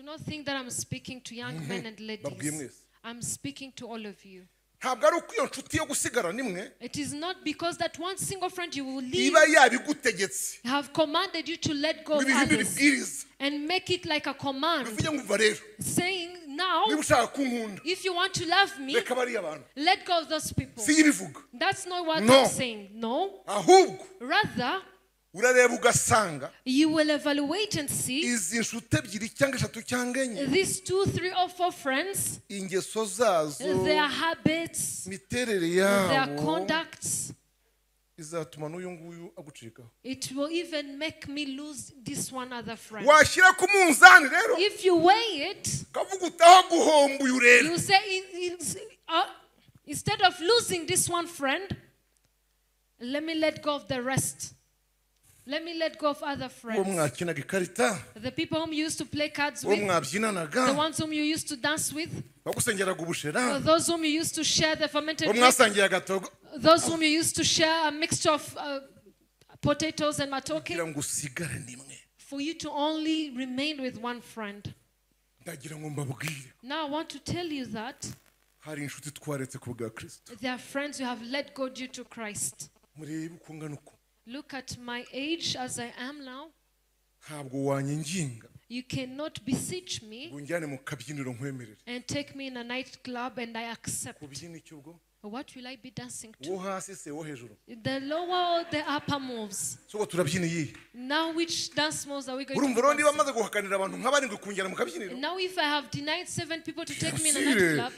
not think that I'm speaking to young men and ladies. I'm speaking to all of you. It is not because that one single friend you will leave have commanded you to let go of others and make it like a command, saying, now, if you want to love me, let go of those people. That's not what I'm saying. No. Rather, you will evaluate and see these 2, 3, or 4 friends, their habits, their conducts. It will even make me lose this one other friend. If you weigh it, you say, instead of losing this one friend, let me let go of the rest. Let me let go of other friends. The people whom you used to play cards with, the ones whom you used to dance with, those whom you used to share the fermented drink, those whom you used to share a mixture of potatoes and matoke, for you to only remain with one friend. Now I want to tell you that there are friends you have let go due to Christ. Look at my age as I am now. You cannot beseech me and take me in a nightclub and I accept. What will I be dancing to? The lower or the upper moves? Now which dance moves are we going to do? Now if I have denied 7 people to take me in a nightclub,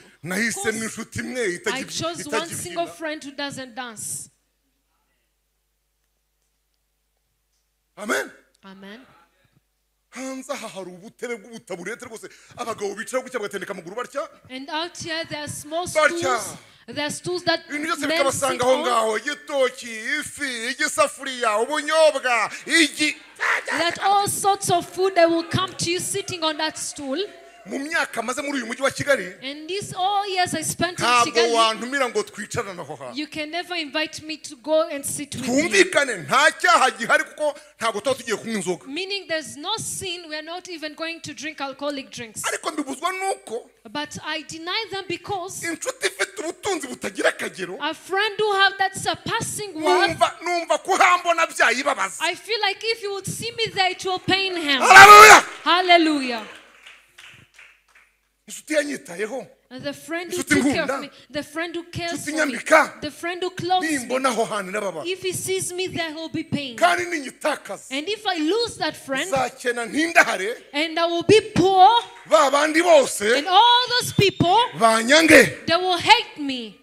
I chose one single friend who doesn't dance. Amen. Amen. And out here there are small stools. There are stools that men sit on. That all sorts of food that will come to you sitting on that stool. And these all years I spent in Kigali, you can never invite me to go and sit with you. Meaning there's no sin, we are not even going to drink alcoholic drinks. But I deny them because a friend who have that surpassing worth, I feel like if you would see me there, it will pain him. Hallelujah. Hallelujah. The friend who took care of me, the friend who cares for me, the friend who clothes me. If he sees me there, he'll be pain. And if I lose that friend, and I will be poor, and all those people, they will hate me.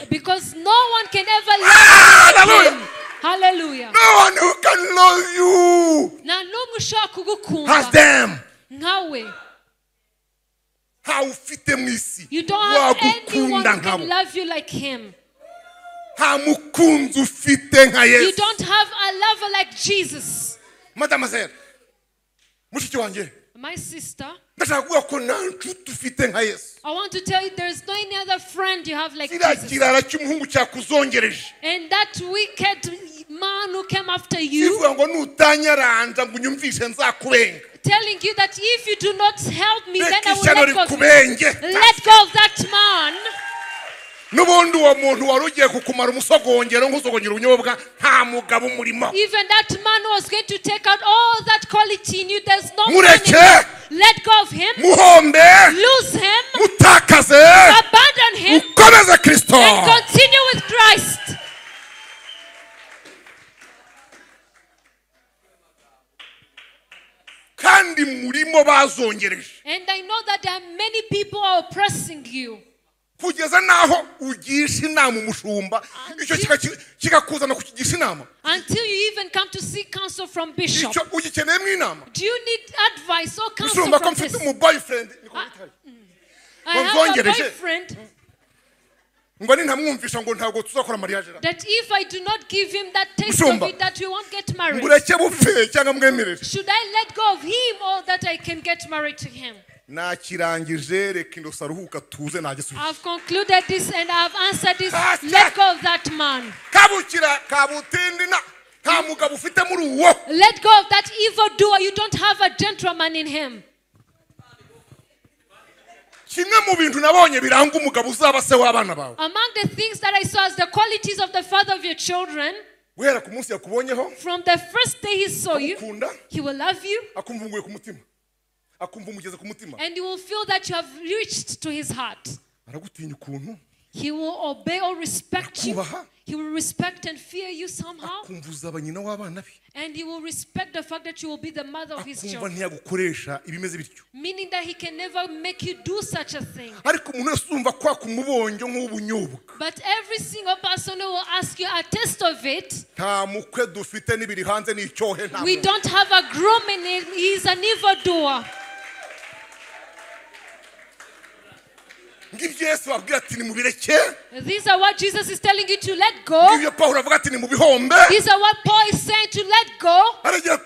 Because no one can ever love me again. Hallelujah. No one who can love you has them. You don't have anyone who can love you like him. You don't have a lover like Jesus. My sister, I want to tell you there's no any other friend you have like Jesus. And that wicked man who came after you, telling you that if you do not help me, then I will let go of that man. Even that man was going to take out all that quality in you. There's no money. Let go of him. Lose him. Abandon him. And continue with Christ. And I know that there are many people who are oppressing you. Until you even come to seek counsel from Bishop. Do you need advice or counsel from this? I have a boyfriend that if I do not give him that taste of it, that we won't get married. Should I let go of him or that I can get married to him? I've concluded this and I've answered this. Let go of that man. Let go of that evildoer. You don't have a gentleman in him. Among the things that I saw as the qualities of the father of your children, from the first day he saw you, he will love you. And you will feel that you have reached to his heart. He will obey or respect you. He will respect and fear you somehow. And he will respect the fact that you will be the mother of his children. Meaning that he can never make you do such a thing. But every single person who will ask you a test of it, we don't have a groom in him. He is an evildoer. These are what Jesus is telling you to let go. These are what Paul is saying to let go. And he said,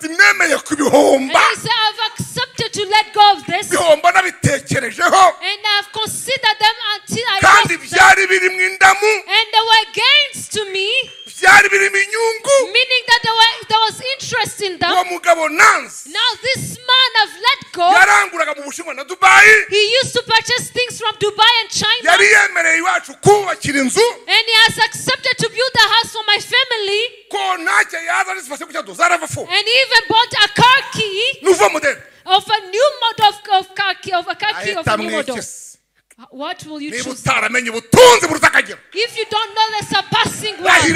I've accepted to let go of this. And I've considered them until I lost them. And they were gains to me. Meaning that there was interest in them. Now this man I've let go. He used to purchase things from Dubai and China. And he has accepted to build a house for my family. And he even bought a car key of a new model of car key, of a car key of a new model. What will you choose? If you don't know the surpassing wealth,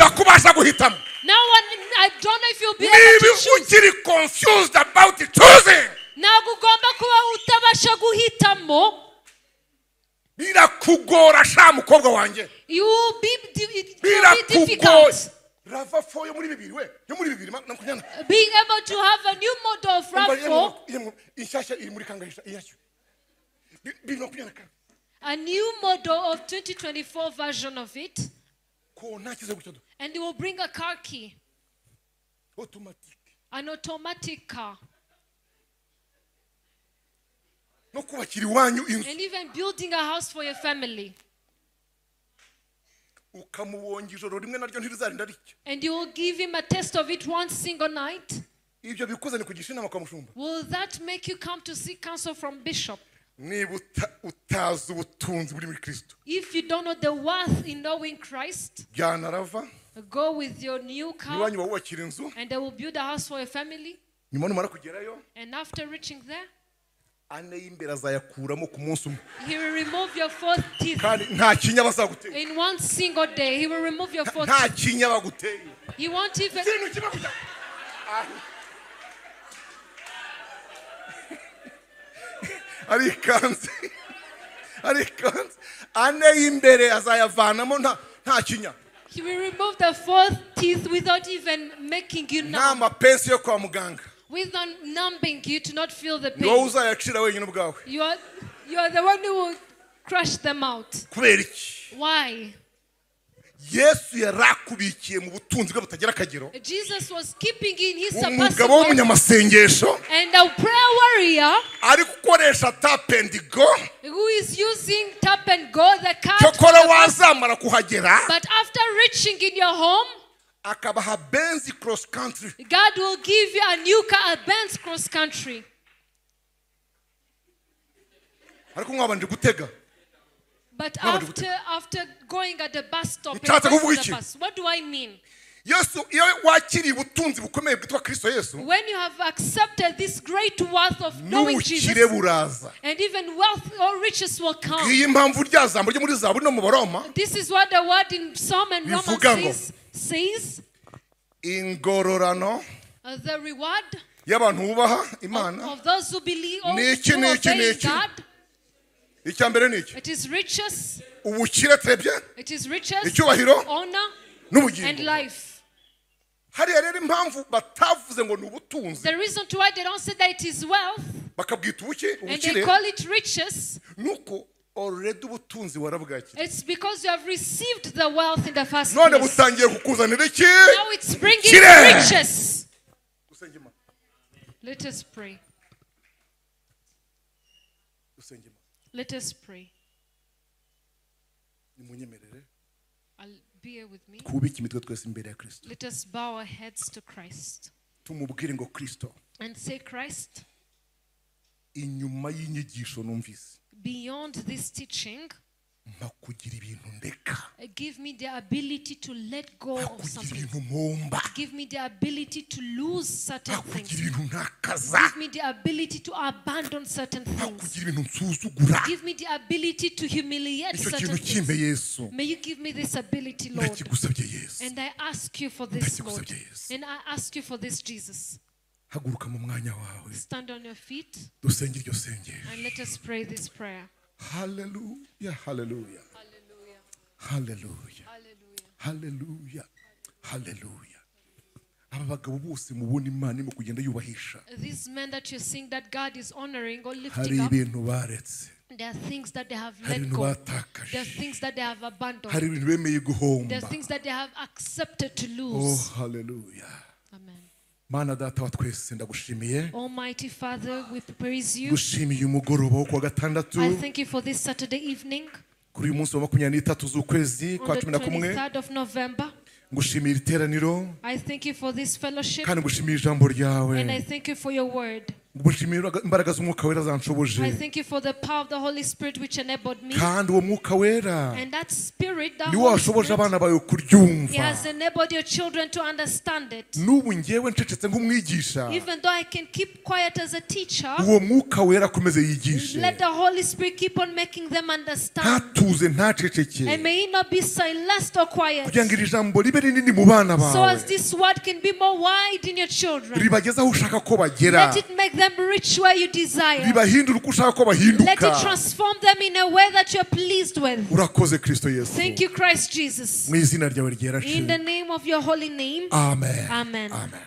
now I don't know if you'll be able to choose. Confused about choosing. You will be difficult. Being able to have a new model of RAV4, a new model of 2024 version of it, and it will bring a car key, an automatic car, and even building a house for your family. And you will give him a test of it one single night. Will that make you come to seek counsel from Bishop? If you don't know the worth in knowing Christ, go with your new car and they will build a house for your family. And after reaching there, ane y'imbere azayakuramo ku munsi umwe. He will remove your fourth teeth. Kandi nta kinya bazagutera. In one single day, he will remove your fourth Nta teeth. kinya baguteye. He won't even. Arikanze. Ane y'imbere azayavanamo nta kinya. He will remove the fourth teeth without even making you numb. Nta mapensi yo kwa muganga. Without numbing you to not feel the pain. Wowe uzayacira wenyine ubwawe. You are the one who will crush them out. Kubera iki? Why? Yesu yarakubikiye mu butunzi bwe butagira akagero. Jesus was keeping in his Umugabo w'umunyamasengesho. And a prayer warrior ari gukoresha tap and go. Who is using tap and go, the card. Cyokora wazamara kuhagera. But after reaching in your home, akabaha Benz cross country. God will give you a new car, a Benz cross country. Ariko mwabanje gutega. But after going at the bus stop, what do I mean? Yesu iyo wakiriye ubutunzi bukomeye bwitwa Kristo Yesu. When you have accepted this great wealth of knowing Jesus, and even wealth or riches will come. Iyi mpamvu rya zambo ryo muri Zaburi no mu Baroma. This is what the word in Psalm and Romans says. Ingororano. The reward y'abantu bubaha Imana. Of those who believe or obey God. It is riches. It is riches, honor, and life. The reason why they don't say that it is wealth, and they call it riches, it's because you have received the wealth in the first place. Now it's bringing riches. Let us pray. Let us pray. Bear with me. Let us bow our heads to Christ. And say, Christ, beyond this teaching, give me the ability to let go of something. Give me the ability to lose certain things. Give me the ability to abandon certain things. Give me the ability to humiliate certain things. May you give me this ability, Lord. And I ask you for this, Lord. And I ask you for this, Jesus. Stand on your feet and let us pray this prayer. Hallelujah, hallelujah. Hallelujah. Hallelujah. Hallelujah. These men that you're seeing that God is honoring or lifting up, there are things that they have let go. There are things that they have abandoned. There are things that they have accepted to lose. Oh, hallelujah. Amen. Almighty Father, we praise you. I thank you for this Saturday evening. On the 23rd of November. I thank you for this fellowship. And I thank you for your word. I thank you for the power of the Holy Spirit which enabled me. And that Spirit, the Holy Spirit, He has enabled your children to understand it. Even though I can keep quiet as a teacher, let the Holy Spirit keep on making them understand. And may He not be silenced or quiet. So as this word can be more wide in your children, let it make them reach where you desire. Let it transform them in a way that you're pleased with. Thank you, Christ Jesus. In the name of your holy name. Amen. Amen. Amen.